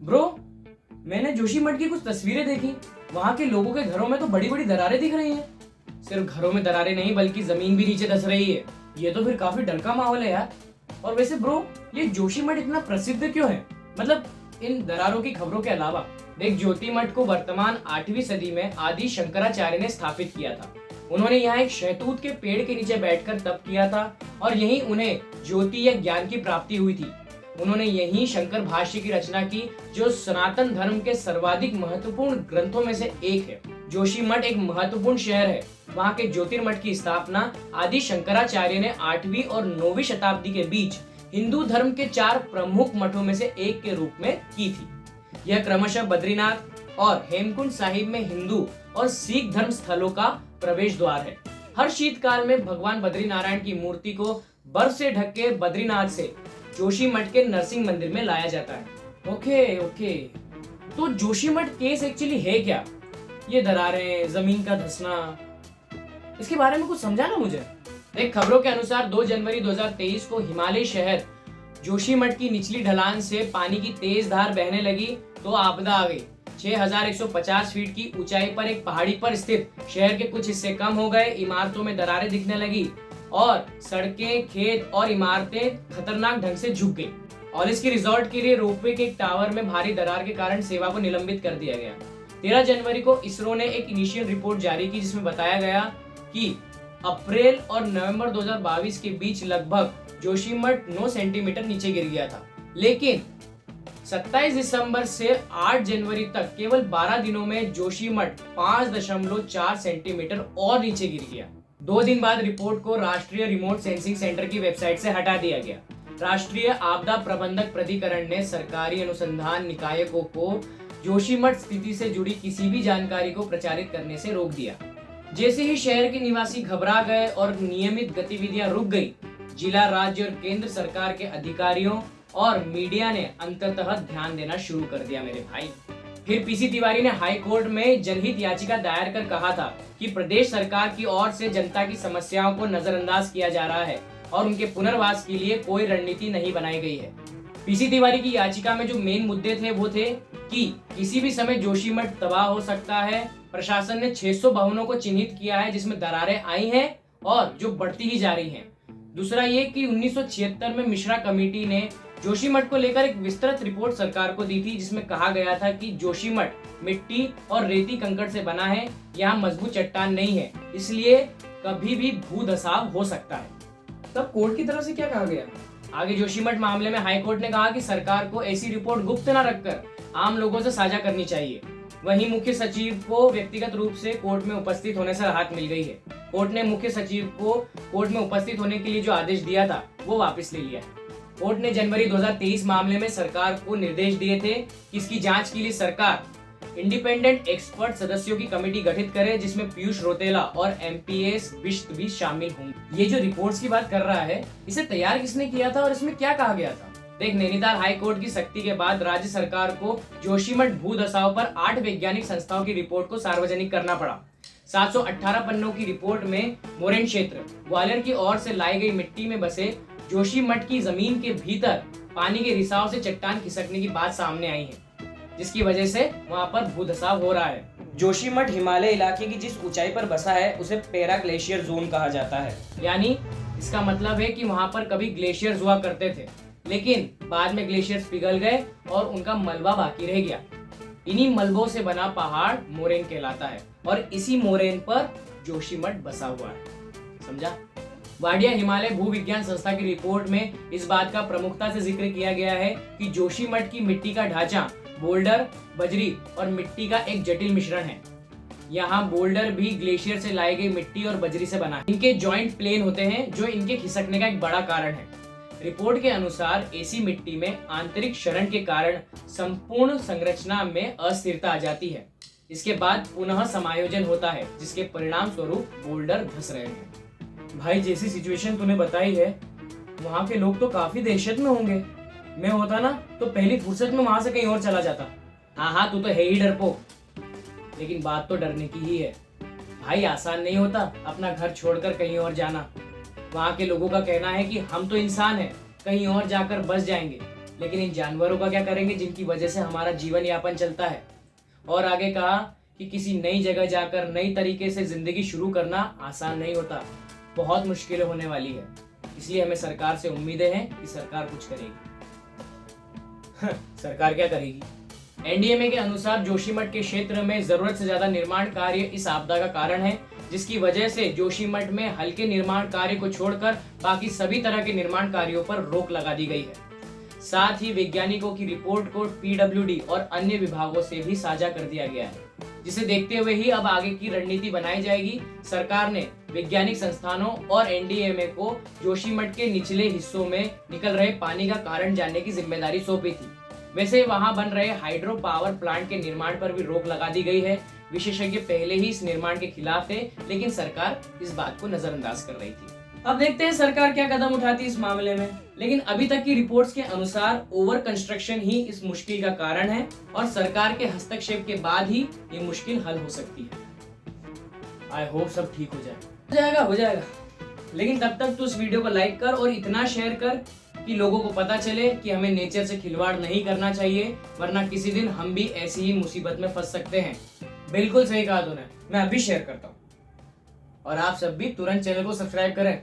Bro, मैंने जोशीमठ की कुछ तस्वीरें देखी। वहां के लोगों के घरों में तो बड़ी बड़ी दरारें दिख रही हैं। सिर्फ घरों में दरारें नहीं बल्कि जमीन भी नीचे धंस रही है। ये तो फिर काफी डर का माहौल है यार। और वैसे ब्रो, ये जोशीमठ इतना प्रसिद्ध क्यों है? मतलब इन दरारों की खबरों के अलावा देख, ज्योतिमठ को वर्तमान 8वीं सदी में आदि शंकराचार्य ने स्थापित किया था। उन्होंने यहाँ एक शहतूत के पेड़ के नीचे बैठकर तप किया था और यहीं उन्हें ज्योति या ज्ञान की प्राप्ति हुई थी। उन्होंने यही शंकर भाष्य की रचना की, जो सनातन धर्म के सर्वाधिक महत्वपूर्ण ग्रंथों में से एक है। जोशीमठ एक महत्वपूर्ण शहर है। वहाँ के ज्योतिर्मठ की स्थापना आदि शंकराचार्य ने 8वीं और 9वीं शताब्दी के बीच हिंदू धर्म के 4 प्रमुख मठों में से एक के रूप में की थी। यह क्रमशः बद्रीनाथ और हेमकुंड साहिब में हिंदू और सिख धर्म स्थलों का प्रवेश द्वार है। हर शीतकाल में भगवान बद्रीनारायण की मूर्ति को बर्फ से ढक के बद्रीनाथ से जोशीमठ के नरसिंह मंदिर में लाया जाता है। ओके, तो जोशीमठ केस एक्चुअली है क्या? ये दरारें, जमीन का धंसना, इसके बारे में कुछ समझा ना मुझे। एक खबरों के अनुसार 2 जनवरी 2023 को हिमालयी शहर जोशीमठ की निचली ढलान से पानी की तेज धार बहने लगी तो आपदा आ गई। 6150 फीट की ऊंचाई पर एक पहाड़ी पर स्थित शहर के कुछ हिस्से कम हो गए, इमारतों में दरारें दिखने लगी और सड़कें, खेत और इमारतें खतरनाक ढंग से झुक गई। और इसकी रिजॉर्ट के लिए रोपवे के एक टावर में भारी दरार के कारण सेवा को निलंबित कर दिया गया। 13 जनवरी को इसरो ने एक इनिशियल रिपोर्ट जारी की जिसमें बताया गया कि अप्रैल और नवंबर 2022 के बीच लगभग जोशीमठ 9 सेंटीमीटर नीचे गिर गया था, लेकिन 27 दिसंबर से 8 जनवरी तक केवल 12 दिनों में जोशीमठ 5.4 सेंटीमीटर और नीचे गिर गया। 2 दिन बाद रिपोर्ट को राष्ट्रीय रिमोट सेंसिंग सेंटर की वेबसाइट से हटा दिया गया। राष्ट्रीय आपदा प्रबंधक प्राधिकरण ने सरकारी अनुसंधान निकायों को जोशीमठ स्थिति से जुड़ी किसी भी जानकारी को प्रचारित करने से रोक दिया। जैसे ही शहर के निवासी घबरा गए और नियमित गतिविधियां रुक गई, जिला, राज्य और केंद्र सरकार के अधिकारियों और मीडिया ने अंततः ध्यान देना शुरू कर दिया मेरे भाई। फिर पीसी तिवारी ने हाई कोर्ट में जनहित याचिका दायर कर कहा था कि प्रदेश सरकार की ओर से जनता की समस्याओं को नजरअंदाज किया जा रहा है और उनके पुनर्वास के लिए कोई रणनीति नहीं बनाई गई है। पीसी तिवारी की याचिका में जो मेन मुद्दे थे वो थे कि किसी भी समय जोशीमठ तबाह हो सकता है। प्रशासन ने 600 भवनों को चिन्हित किया है जिसमें दरारें आई हैं और जो बढ़ती ही जा रही हैं। दूसरा ये कि 1976 में मिश्रा कमेटी ने जोशीमठ को लेकर एक विस्तृत रिपोर्ट सरकार को दी थी जिसमें कहा गया था कि जोशीमठ मिट्टी और रेती कंकड़ से बना है, यहाँ मजबूत चट्टान नहीं है, इसलिए कभी भी भूधसाव हो सकता है। तब कोर्ट की तरफ से क्या कहा गया? आगे जोशीमठ मामले में हाई कोर्ट ने कहा कि सरकार को ऐसी रिपोर्ट गुप्त न रखकर आम लोगों से साझा करनी चाहिए। वहीं मुख्य सचिव को व्यक्तिगत रूप से कोर्ट में उपस्थित होने से राहत मिल गई है। कोर्ट ने मुख्य सचिव को कोर्ट में उपस्थित होने के लिए जो आदेश दिया था वो वापस ले लिया है। कोर्ट ने जनवरी 2023 मामले में सरकार को निर्देश दिए थे कि इसकी जांच के लिए सरकार इंडिपेंडेंट एक्सपर्ट सदस्यों की कमेटी गठित करे जिसमें पीयूष रौतेला और एमपीएस बिष्ट भी शामिल होंगे। ये जो रिपोर्ट्स की बात कर रहा है, इसे तैयार किसने किया था और इसमें क्या कहा गया था? देख, नैनीताल हाई कोर्ट की सख्ती के बाद राज्य सरकार को जोशीमठ भूधसाव पर 8 वैज्ञानिक संस्थाओं की रिपोर्ट को सार्वजनिक करना पड़ा। 718 पन्नों की रिपोर्ट में मोरेन क्षेत्र, ग्वालियर की ओर से लाई गई मिट्टी में बसे जोशीमठ की जमीन के भीतर पानी के रिसाव से चट्टान खिसकने की बात सामने आई है, जिसकी वजह से वहां पर भूधसाव हो रहा है। जोशीमठ हिमालय इलाके की जिस ऊंचाई पर बसा है उसे पैरा ग्लेशियर जोन कहा जाता है। यानी इसका मतलब है कि वहां पर कभी ग्लेशियर्स हुआ करते थे, लेकिन बाद में ग्लेशियर्स पिघल गए और उनका मलबा बाकी रह गया। इन्हीं मलबों से बना पहाड़ मोरेन कहलाता है और इसी मोरेन पर जोशीमठ बसा हुआ है। समझा? वाडिया हिमालय भूविज्ञान संस्था की रिपोर्ट में इस बात का प्रमुखता से जिक्र किया गया है कि जोशीमठ की मिट्टी का ढांचा बोल्डर, बजरी और मिट्टी का एक जटिल मिश्रण है। यहाँ बोल्डर भी ग्लेशियर से लाई गई मिट्टी और बजरी से बना है। इनके जॉइंट प्लेन होते हैं जो इनके खिसकने का एक बड़ा कारण है। रिपोर्ट के अनुसार ऐसी मिट्टी में आंतरिक क्षरण के कारण संपूर्ण संरचना में अस्थिरता आ जाती है। इसके बाद पुनः समायोजन होता है जिसके परिणाम स्वरूप बोल्डर धंस रहे हैं। भाई, जैसी सिचुएशन तूने बताई है वहाँ के लोग तो काफी दहशत में होंगे। मैं होता ना तो पहली फुर्सत में वहां से कहीं और चला जाता। हाँ, तू तो है ही डरपोक, लेकिन बात तो डरने की ही है। भाई, आसान नहीं होता अपना घर छोड़कर कहीं और जाना। वहाँ के लोगों का कहना है कि हम तो इंसान हैं, कहीं और जाकर बस जाएंगे, लेकिन इन जानवरों का क्या करेंगे जिनकी वजह से हमारा जीवन यापन चलता है। और आगे कहा कि किसी नई जगह जाकर नई तरीके से जिंदगी शुरू करना आसान नहीं होता, बहुत मुश्किलें होने वाली है। इसलिए हमें सरकार से उम्मीदें हैं कि सरकार कुछ करेगी। सरकार क्या करेगी? एनडीएमए के अनुसार जोशीमठ के क्षेत्र में जरूरत से ज्यादा निर्माण कार्य इस आपदा का कारण है, जिसकी वजह से जोशीमठ में हल्के निर्माण कार्य को छोड़कर बाकी सभी तरह के निर्माण कार्यों पर रोक लगा दी गई है। साथ ही वैज्ञानिकों की रिपोर्ट को पीडब्ल्यूडी और अन्य विभागों से भी साझा कर दिया गया है, जिसे देखते हुए ही अब आगे की रणनीति बनाई जाएगी। सरकार ने वैज्ञानिक संस्थानों और एनडीएमए को जोशीमठ के निचले हिस्सों में निकल रहे पानी का कारण जानने की जिम्मेदारी सौंपी थी। वैसे वहां बन रहे हाइड्रो पावर प्लांट के निर्माण पर भी रोक लगा दी गई है। विशेषज्ञ पहले ही इस निर्माण के खिलाफ थे, लेकिन सरकार इस बात को नजरअंदाज कर रही थी। अब देखते हैं सरकार क्या कदम उठाती है इस मामले में। लेकिन अभी तक की रिपोर्ट्स के अनुसार ओवर कंस्ट्रक्शन ही इस मुश्किल का कारण है और सरकार के हस्तक्षेप के बाद ही ये मुश्किल हल हो सकती है। आई होप सब ठीक हो जाएगा। लेकिन तब तक तू इस वीडियो को लाइक कर और इतना शेयर कर कि लोगों को पता चले कि हमें नेचर से खिलवाड़ नहीं करना चाहिए, वरना किसी दिन हम भी ऐसी ही मुसीबत में फंस सकते हैं। बिल्कुल सही कहा तूने, मैं अभी शेयर करता हूँ। और आप सब भी तुरंत चैनल को सब्सक्राइब करें।